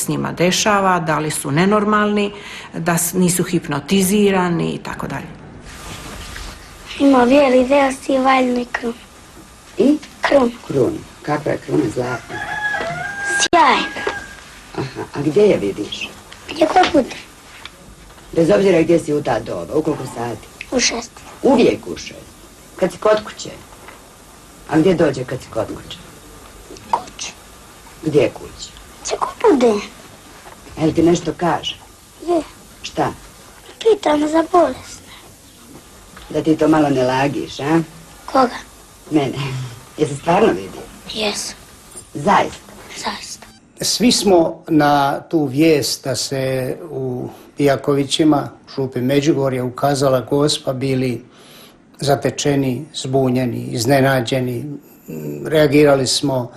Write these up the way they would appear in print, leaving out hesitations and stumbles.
s njima dešava, da li su nenormalni, da nisu hipnotizirani i tako dalje. Ima bijeli veos i valjni krun. I? Krun. Krun. Kakva je kruna zlatna? Sjajna. Aha, a gdje je vidiš? Gdje god bude? Bez obzira gdje si u ta doba, u koliko sati? U 6. Uvijek u 6. Kad si kod kuće? A gdje dođe kad si kod kuće? Kuće. Gdje je kuća? Gdje god bude? Jel ti nešto kaže? Je. Šta? Pita me za bolesne. Da ti to malo ne lagiš, a? Koga? Mene. Jesi stvarno vidio? Jesu. Zaista? Zaista. Svi smo na tu vijest da se u Ijakovićima, župi Međugorja, ukazala Gospa bili zatečeni, zbunjeni, iznenađeni. Reagirali smo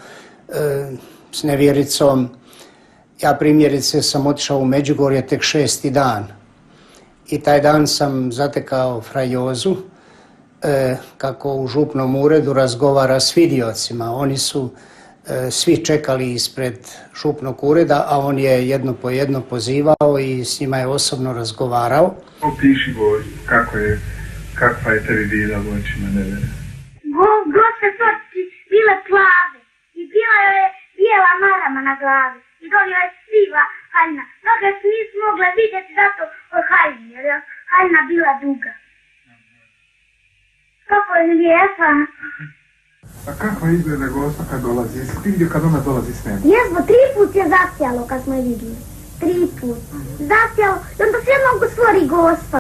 s nevjericom. Ja primjerice sam otišao u Međugorje tek 6. dan i taj dan sam zatekao Frajozu kako u župnom uredu razgovara s vidiocima. Oni su svi čekali ispred župnog ureda, a on je jedno po jedno pozivao i s njima je osobno razgovarao. Opiši Gospu, kakva je tebi bila u očima nevere? Gospe su oči bile plave i bila joj je bijela marama na glavi i donio je siva haljina. Mnoge se nisu mogle vidjeti zato od haljine, jer je haljina bila duga. Kako je lijepa. A kakva izgleda Gospa kad dolazi? Jesi ti vidio kad ona dolazi s nema? Jesmo, 3 put je zasjalo kad smo je vidjeli. 3 put. Zasjalo i onda se jednog stvori Gospa.